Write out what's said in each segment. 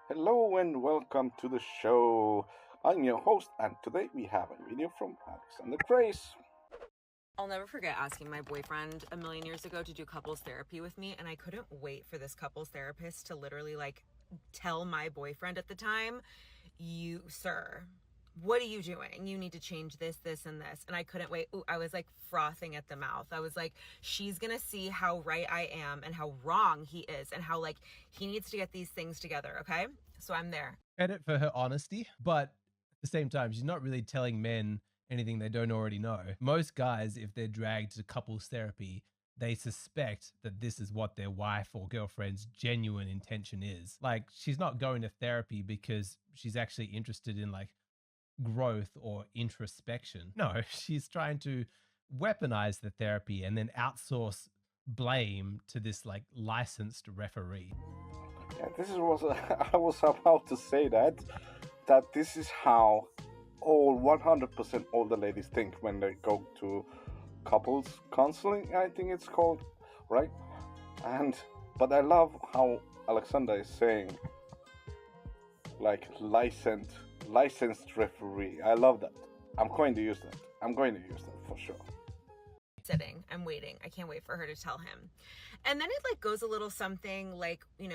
Hello and welcome to the show. I'm your host, and today we have a video from Alexander Grace. I'll never forget asking my boyfriend a million years ago to do couples therapy with me, and I couldn't wait for this couples therapist to literally tell my boyfriend at the time, "You, sir, what are you doing? You need to change this, this, and this." And I couldn't wait. Ooh, I was like frothing at the mouth. I was like, she's gonna see how right I am and how wrong he is, and how he needs to get these things together. Okay, so I'm there. Credit for her honesty, but at the same time, she's not really telling men anything they don't already know. Most guys, if they're dragged to couples therapy, they suspect that this is what their wife or girlfriend's genuine intention is. Like, she's not going to therapy because she's actually interested in growth or introspection. No, she's trying to weaponize the therapy and then outsource blame to this licensed referee. Yeah, this is what I was about to say that this is how all 100% all the ladies think when they go to couples counseling. I think it's called, right? And but I love how Alexander is saying licensed referee. I love that. I'm going to use that. I'm going to use that for sure. Sitting, I'm waiting, I can't wait for her to tell him. And then it goes a little something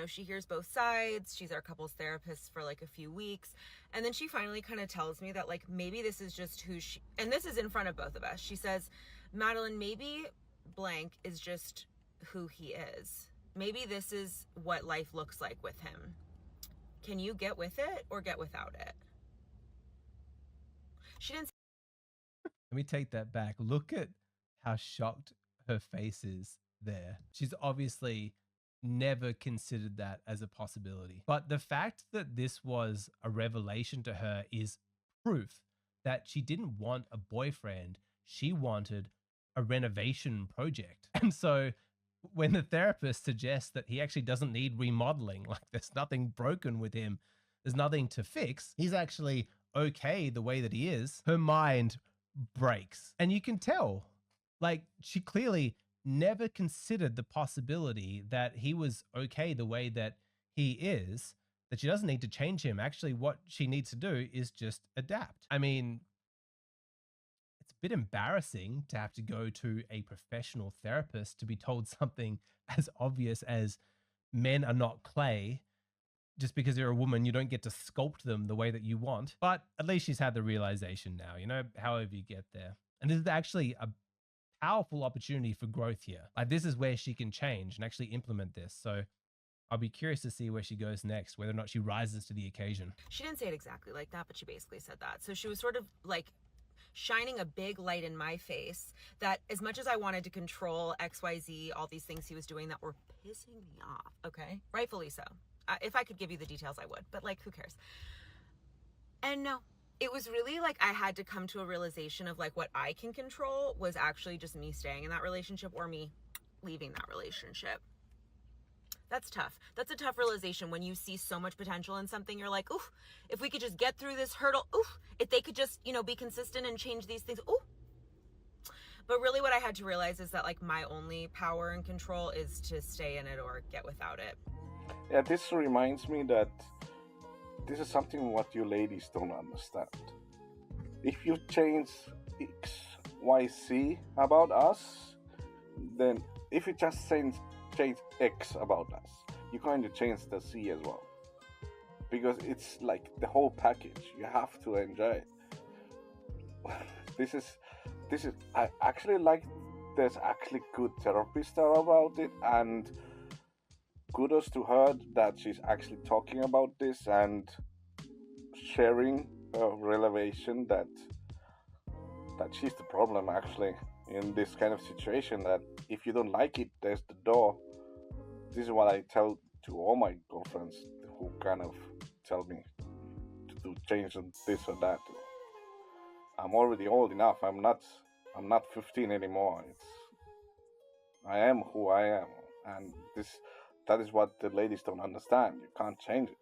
she hears both sides. She's our couples therapist for a few weeks, and then she finally kind of tells me that maybe this is just who she, and this is in front of both of us. She says, "Madeline, maybe blank is just who he is. Maybe this is what life looks like with him. Can you get with it or get without it?" She didn't. Let me take that back. Look at how shocked her face is there. She's obviously never considered that as a possibility. But the fact that this was a revelation to her is proof that she didn't want a boyfriend. She wanted a renovation project. And so when the therapist suggests that he actually doesn't need remodeling, like there's nothing broken with him, there's nothing to fix, he's actually okay the way that he is, her mind breaks. And you can tell, she clearly never considered the possibility that he was okay the way that he is, that she doesn't need to change him. Actually, what she needs to do is just adapt. I mean, it's a bit embarrassing to have to go to a professional therapist to be told something as obvious as men are not clay. Just because you're a woman, you don't get to sculpt them the way that you want. But at least she's had the realization now, however you get there. And this is actually a powerful opportunity for growth here. This is where she can change and actually implement this. So I'll be curious to see where she goes next, whether or not she rises to the occasion. She didn't say it exactly like that, but she basically said that. So she was sort of shining a big light in my face that as much as I wanted to control XYZ, all these things he was doing that were pissing me off, okay? Rightfully so. If I could give you the details, I would, but who cares? And no, it was really I had to come to a realization of what I can control was actually just me staying in that relationship or me leaving that relationship. That's tough. That's a tough realization when you see so much potential in something. You're like, oof, if we could just get through this hurdle, oof, if they could just, be consistent and change these things, ooh. But really what I had to realize is that my only power and control is to stay in it or get without it. Yeah, this reminds me that this is something what you ladies don't understand. If you change X, Y, Z about us, then if you just change X about us, you're going to change the Z as well. Because it's the whole package. You have to enjoy it. This is I actually there's actually good therapists about it, and kudos to her that she's actually talking about this and sharing a revelation that she's the problem actually in this kind of situation. That if you don't like it, there's the door. This is what I tell to all my girlfriends who kind of tell me to do change this or that. I'm already old enough. I'm not 15 anymore. I am who I am, and that is what the ladies don't understand. You can't change it.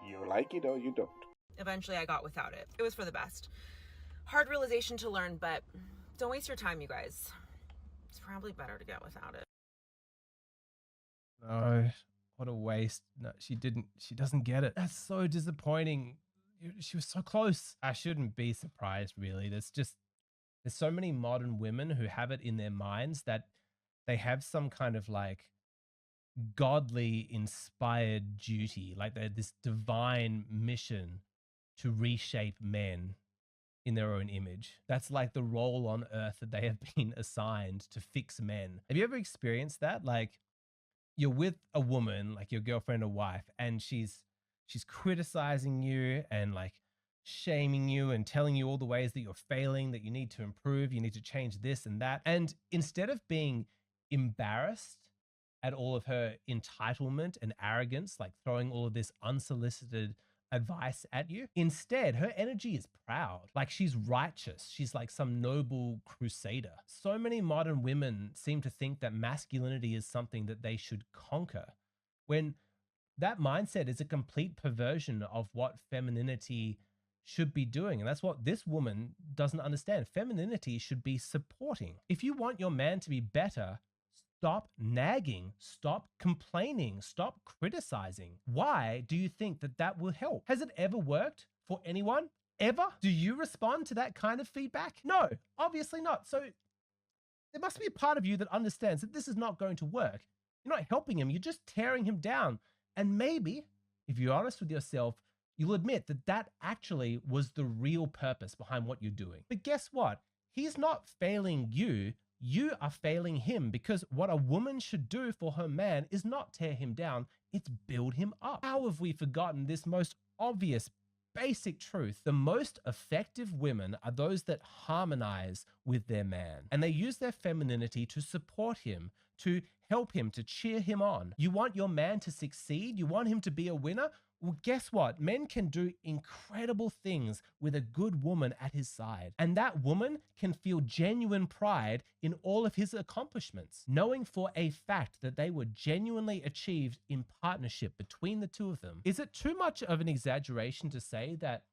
You like it or you don't. Eventually I got without it. It was for the best. Hard realization to learn, but don't waste your time, you guys. It's probably better to get without it. No. what a waste. No, she didn't. She doesn't get it. That's so disappointing. She was so close. I shouldn't be surprised, really. There's so many modern women who have it in their minds that they have some kind of like godly inspired duty, like they're this divine mission to reshape men in their own image. That's like the role on earth that they have been assigned to fix men. Have you ever experienced that? Like you're with a woman, like your girlfriend or wife, and she's criticizing you and like shaming you and telling you all the ways that you're failing, that you need to improve, you need to change this and that. And instead of being embarrassed at all of her entitlement and arrogance, like throwing all of this unsolicited advice at you, instead, her energy is proud. Like she's righteous. She's like some noble crusader. So many modern women seem to think that masculinity is something that they should conquer, when that mindset is a complete perversion of what femininity should be doing. And that's what this woman doesn't understand. Femininity should be supporting. If you want your man to be better, stop nagging, stop complaining, stop criticizing. Why do you think that that will help? Has it ever worked for anyone? Ever? Do you respond to that kind of feedback? No, obviously not. So there must be a part of you that understands that this is not going to work. You're not helping him, you're just tearing him down. And maybe, if you're honest with yourself, you'll admit that that actually was the real purpose behind what you're doing. But guess what? He's not failing you. You are failing him, because what a woman should do for her man is not tear him down, it's build him up. How have we forgotten this most obvious, basic truth? The most effective women are those that harmonize with their man, and they use their femininity to support him, to help him, to cheer him on. You want your man to succeed? You want him to be a winner? Well, guess what? Men can do incredible things with a good woman at his side. And that woman can feel genuine pride in all of his accomplishments, knowing for a fact that they were genuinely achieved in partnership between the two of them. Is it too much of an exaggeration to say that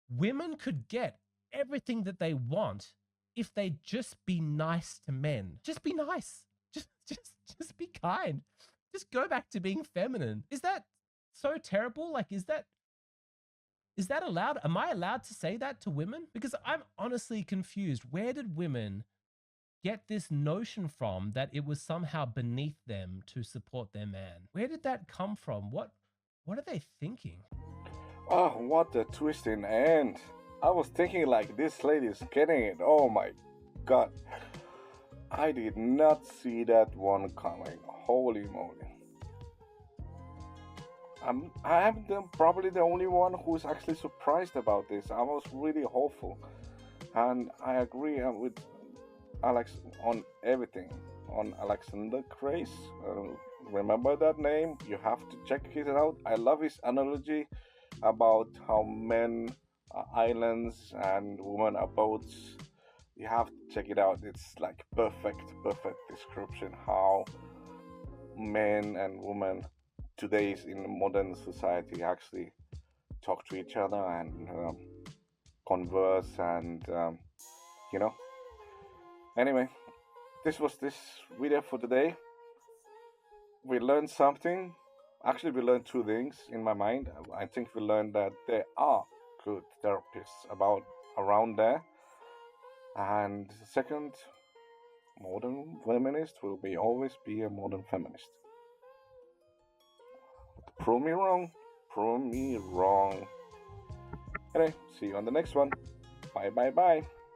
women could get everything that they want if they just be nice to men? Just be nice. Just be kind. Just go back to being feminine. Is that so terrible? Like, is that allowed? Am I allowed to say that to women? Because I'm honestly confused. Where did women get this notion from that it was somehow beneath them to support their man? Where did that come from? What are they thinking? Oh, what a twisting end. I was thinking like this lady's getting it. Oh my god. I did not see that one coming. Holy moly. I'm probably the only one who's actually surprised about this. I was really hopeful. And I agree with Alex on everything. On Alexander Crace. Remember that name? You have to check it out. I love his analogy about how men are islands and women are boats. You have to check it out. It's like perfect description how men and women today's in modern society actually talk to each other and converse and you know. Anyway, this was this video for today. We learned something. Actually, we learned two things in my mind. I think we learned that there are good therapists around there. And second, modern feminist will always be a modern feminist. Prove me wrong. Prove me wrong. Anyway, see you on the next one. Bye.